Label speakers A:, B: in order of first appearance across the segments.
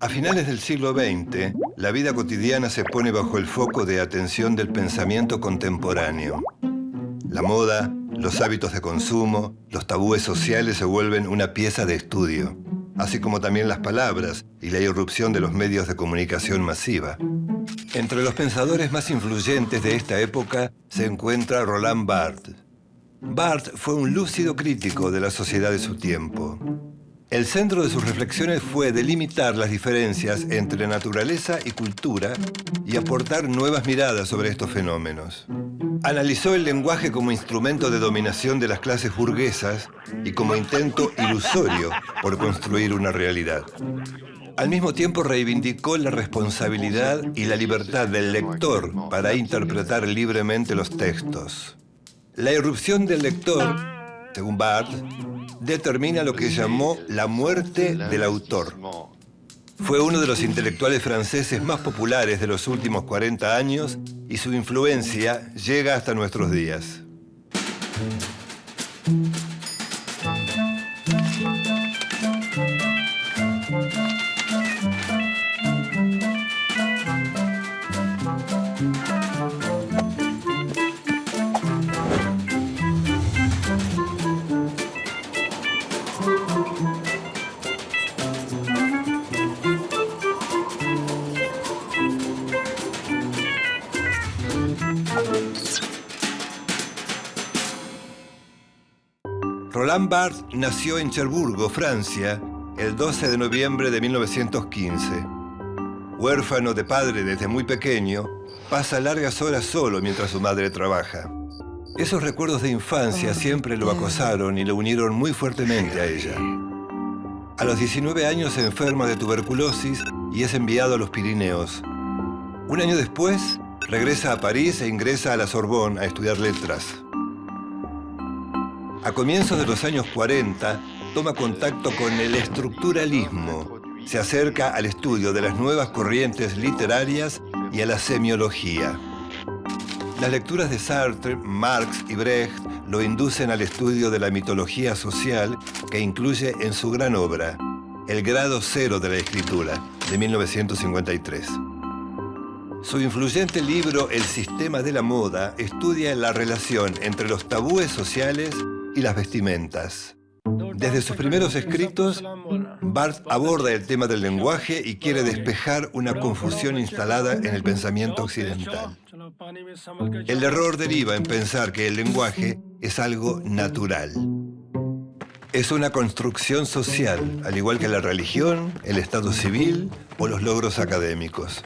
A: A finales del siglo XX, la vida cotidiana se pone bajo el foco de atención del pensamiento contemporáneo. La moda, los hábitos de consumo, los tabúes sociales se vuelven una pieza de estudio, así como también las palabras y la irrupción de los medios de comunicación masiva. Entre los pensadores más influyentes de esta época se encuentra Roland Barthes. Barthes fue un lúcido crítico de la sociedad de su tiempo. El centro de sus reflexiones fue delimitar las diferencias entre naturaleza y cultura y aportar nuevas miradas sobre estos fenómenos. Analizó el lenguaje como instrumento de dominación de las clases burguesas y como intento ilusorio por construir una realidad. Al mismo tiempo reivindicó la responsabilidad y la libertad del lector para interpretar libremente los textos. La irrupción del lector, según Barthes, determina lo que llamó la muerte del autor. Fue uno de los intelectuales franceses más populares de los últimos 40 años y su influencia llega hasta nuestros días. Roland Barthes nació en Cherbourg, Francia, el 12 de noviembre de 1915. Huérfano de padre desde muy pequeño, pasa largas horas solo mientras su madre trabaja. Esos recuerdos de infancia siempre lo acosaron y lo unieron muy fuertemente a ella. A los 19 años se enferma de tuberculosis y es enviado a los Pirineos. Un año después, regresa a París e ingresa a la Sorbonne a estudiar letras. A comienzos de los años 40, toma contacto con el estructuralismo. Se acerca al estudio de las nuevas corrientes literarias y a la semiología. Las lecturas de Sartre, Marx y Brecht lo inducen al estudio de la mitología social que incluye en su gran obra, El grado cero de la escritura, de 1953. Su influyente libro El sistema de la moda estudia la relación entre los tabúes sociales y las vestimentas. Desde sus primeros escritos, Barthes aborda el tema del lenguaje y quiere despejar una confusión instalada en el pensamiento occidental. El error deriva en pensar que el lenguaje es algo natural. Es una construcción social, al igual que la religión, el estado civil o los logros académicos.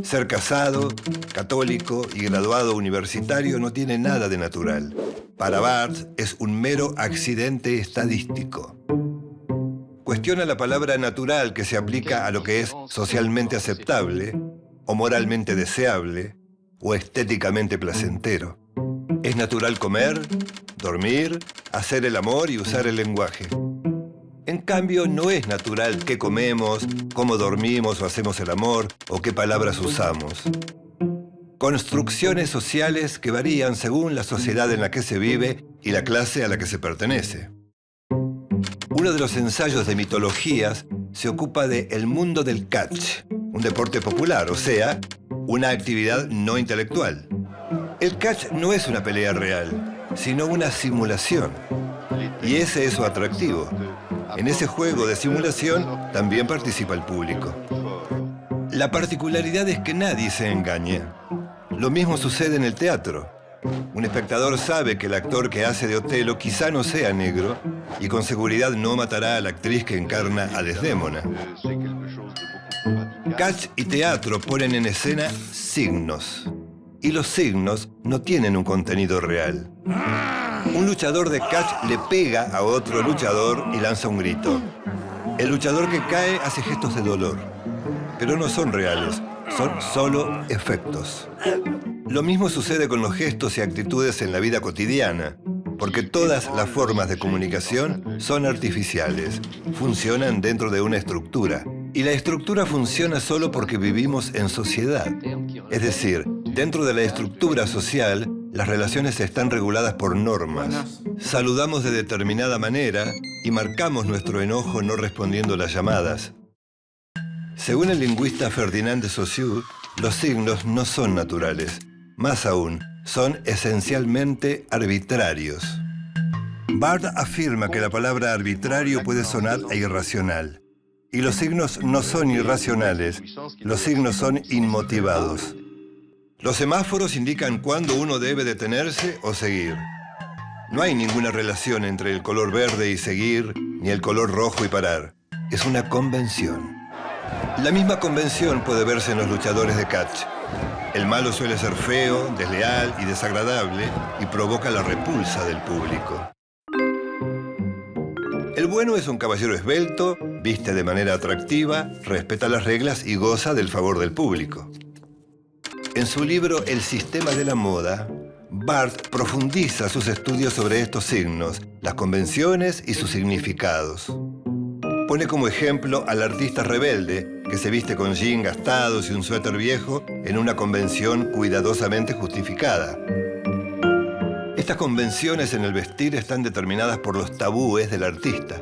A: Ser casado, católico y graduado universitario no tiene nada de natural. Para Barthes es un mero accidente estadístico. Cuestiona la palabra natural que se aplica a lo que es socialmente aceptable, o moralmente deseable, o estéticamente placentero. Es natural comer, dormir, hacer el amor y usar el lenguaje. En cambio, no es natural qué comemos, cómo dormimos o hacemos el amor, o qué palabras usamos. Construcciones sociales que varían según la sociedad en la que se vive y la clase a la que se pertenece. Uno de los ensayos de mitologías se ocupa de el mundo del catch, un deporte popular, o sea, una actividad no intelectual. El catch no es una pelea real, sino una simulación. Y ese es su atractivo. En ese juego de simulación también participa el público. La particularidad es que nadie se engaña. Lo mismo sucede en el teatro. Un espectador sabe que el actor que hace de Otelo quizá no sea negro y con seguridad no matará a la actriz que encarna a Desdémona. Catch y teatro ponen en escena signos. Y los signos no tienen un contenido real. Un luchador de catch le pega a otro luchador y lanza un grito. El luchador que cae hace gestos de dolor, pero no son reales, son solo efectos. Lo mismo sucede con los gestos y actitudes en la vida cotidiana, porque todas las formas de comunicación son artificiales, funcionan dentro de una estructura. Y la estructura funciona solo porque vivimos en sociedad. Es decir, dentro de la estructura social, las relaciones están reguladas por normas. Saludamos de determinada manera y marcamos nuestro enojo no respondiendo las llamadas. Según el lingüista Ferdinand de Saussure, los signos no son naturales. Más aún, son esencialmente arbitrarios. Barthes afirma que la palabra arbitrario puede sonar a irracional. Y los signos no son irracionales, los signos son inmotivados. Los semáforos indican cuándo uno debe detenerse o seguir. No hay ninguna relación entre el color verde y seguir, ni el color rojo y parar. Es una convención. La misma convención puede verse en los luchadores de catch. El malo suele ser feo, desleal y desagradable y provoca la repulsa del público. El bueno es un caballero esbelto, viste de manera atractiva, respeta las reglas y goza del favor del público. En su libro El sistema de la moda, Barthes profundiza sus estudios sobre estos signos, las convenciones y sus significados. Pone como ejemplo al artista rebelde que se viste con jeans gastados y un suéter viejo en una convención cuidadosamente justificada. Estas convenciones en el vestir están determinadas por los tabúes del artista.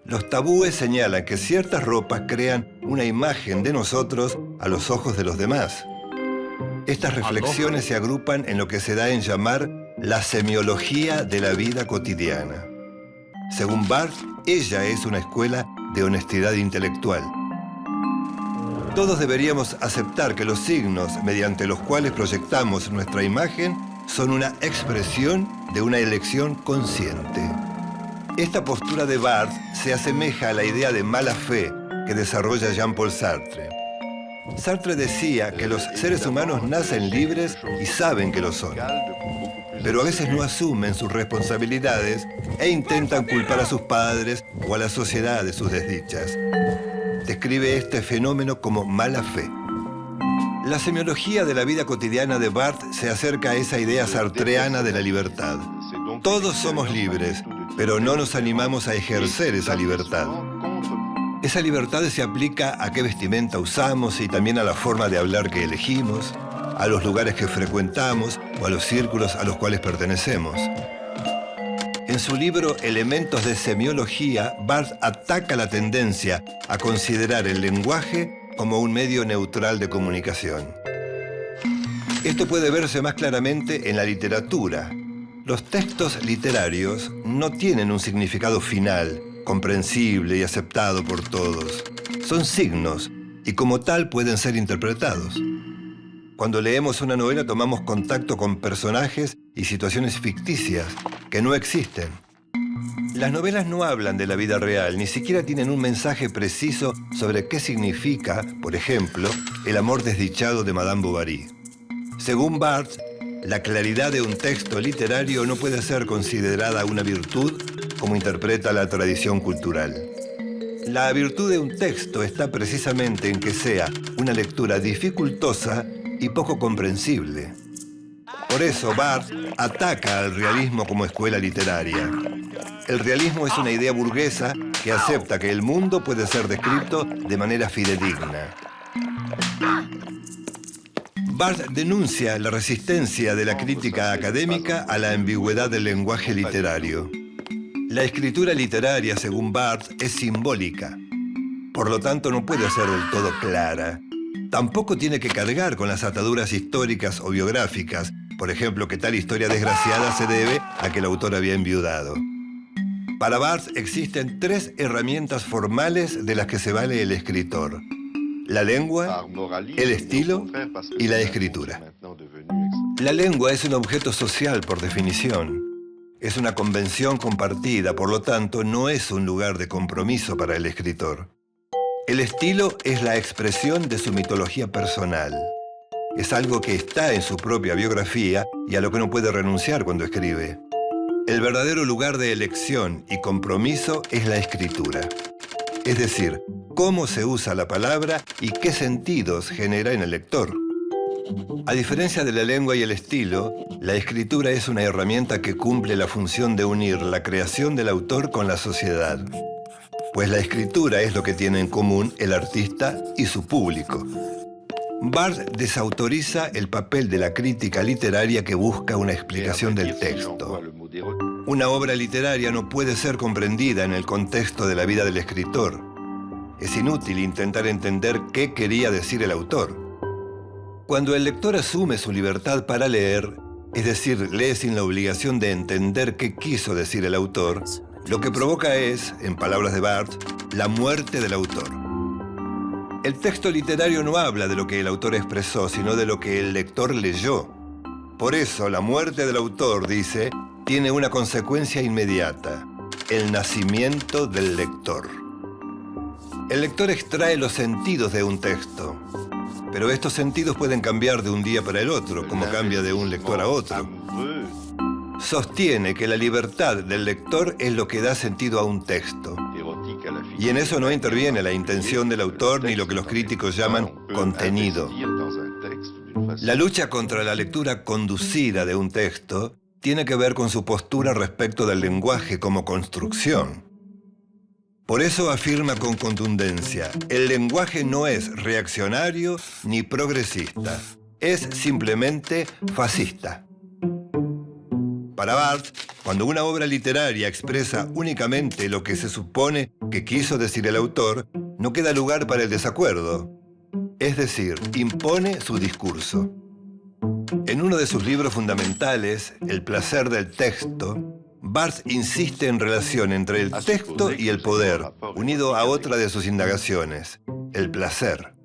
A: Los tabúes señalan que ciertas ropas crean una imagen de nosotros a los ojos de los demás. Estas reflexiones se agrupan en lo que se da en llamar la semiología de la vida cotidiana. Según Barthes, ella es una escuela de honestidad intelectual. Todos deberíamos aceptar que los signos mediante los cuales proyectamos nuestra imagen son una expresión de una elección consciente. Esta postura de Barthes se asemeja a la idea de mala fe que desarrolla Jean-Paul Sartre. Sartre decía que los seres humanos nacen libres y saben que lo son, pero a veces no asumen sus responsabilidades e intentan culpar a sus padres o a la sociedad de sus desdichas. Describe este fenómeno como mala fe. La semiología de la vida cotidiana de Barthes se acerca a esa idea sartreana de la libertad. Todos somos libres, pero no nos animamos a ejercer esa libertad. Esa libertad se aplica a qué vestimenta usamos y también a la forma de hablar que elegimos, a los lugares que frecuentamos o a los círculos a los cuales pertenecemos. En su libro Elementos de Semiología, Barthes ataca la tendencia a considerar el lenguaje como un medio neutral de comunicación. Esto puede verse más claramente en la literatura. Los textos literarios no tienen un significado final, comprensible y aceptado por todos. Son signos y como tal pueden ser interpretados. Cuando leemos una novela tomamos contacto con personajes y situaciones ficticias que no existen. Las novelas no hablan de la vida real, ni siquiera tienen un mensaje preciso sobre qué significa, por ejemplo, el amor desdichado de Madame Bovary. Según Barthes, la claridad de un texto literario no puede ser considerada una virtud como interpreta la tradición cultural. La virtud de un texto está precisamente en que sea una lectura dificultosa y poco comprensible. Por eso Barthes ataca al realismo como escuela literaria. El realismo es una idea burguesa que acepta que el mundo puede ser descrito de manera fidedigna. Barthes denuncia la resistencia de la crítica académica a la ambigüedad del lenguaje literario. La escritura literaria, según Barthes, es simbólica. Por lo tanto, no puede ser del todo clara. Tampoco tiene que cargar con las ataduras históricas o biográficas, por ejemplo, que tal historia desgraciada se debe a que el autor había enviudado. Para Barthes existen tres herramientas formales de las que se vale el escritor: la lengua, el estilo y la escritura. La lengua es un objeto social por definición. Es una convención compartida, por lo tanto, no es un lugar de compromiso para el escritor. El estilo es la expresión de su mitología personal. Es algo que está en su propia biografía y a lo que no puede renunciar cuando escribe. El verdadero lugar de elección y compromiso es la escritura. Es decir, cómo se usa la palabra y qué sentidos genera en el lector. A diferencia de la lengua y el estilo, la escritura es una herramienta que cumple la función de unir la creación del autor con la sociedad. Pues la escritura es lo que tiene en común el artista y su público. Barthes desautoriza el papel de la crítica literaria que busca una explicación del texto. Una obra literaria no puede ser comprendida en el contexto de la vida del escritor. es inútil intentar entender qué quería decir el autor. Cuando el lector asume su libertad para leer, es decir, lee sin la obligación de entender qué quiso decir el autor, lo que provoca es, en palabras de Barthes, la muerte del autor. El texto literario no habla de lo que el autor expresó, sino de lo que el lector leyó. Por eso, la muerte del autor, dice, tiene una consecuencia inmediata: el nacimiento del lector. El lector extrae los sentidos de un texto, pero estos sentidos pueden cambiar de un día para el otro, como cambia de un lector a otro. Sostiene que la libertad del lector es lo que da sentido a un texto. Y en eso no interviene la intención del autor ni lo que los críticos llaman contenido. La lucha contra la lectura conducida de un texto tiene que ver con su postura respecto del lenguaje como construcción. Por eso afirma con contundencia: el lenguaje no es reaccionario ni progresista, es simplemente fascista. Para Barthes, cuando una obra literaria expresa únicamente lo que se supone que quiso decir el autor, no queda lugar para el desacuerdo. Es decir, impone su discurso. En uno de sus libros fundamentales, El placer del texto, Barthes insiste en relación entre el texto y el poder, unido a otra de sus indagaciones: el placer.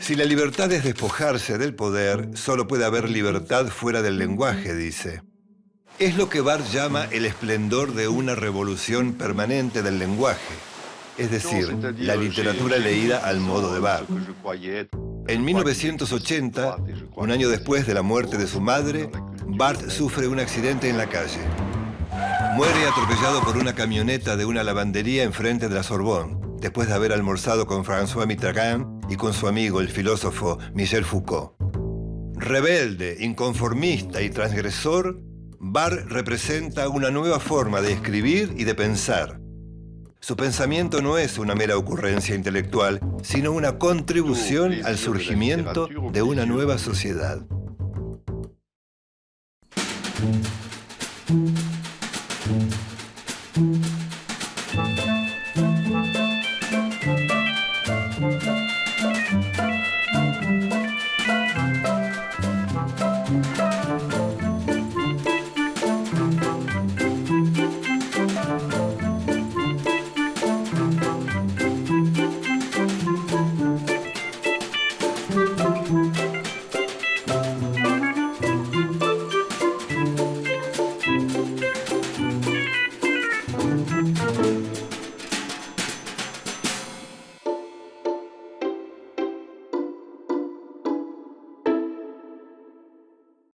A: Si la libertad es despojarse del poder, solo puede haber libertad fuera del lenguaje, dice. Es lo que Barthes llama el esplendor de una revolución permanente del lenguaje, es decir, la literatura leída al modo de Barthes. En 1980, un año después de la muerte de su madre, Barthes sufre un accidente en la calle. Muere atropellado por una camioneta de una lavandería enfrente de la Sorbonne, después de haber almorzado con François Mitterrand y con su amigo, el filósofo Michel Foucault. Rebelde, inconformista y transgresor, Barthes representa una nueva forma de escribir y de pensar. Su pensamiento no es una mera ocurrencia intelectual, sino una contribución al surgimiento de una nueva sociedad.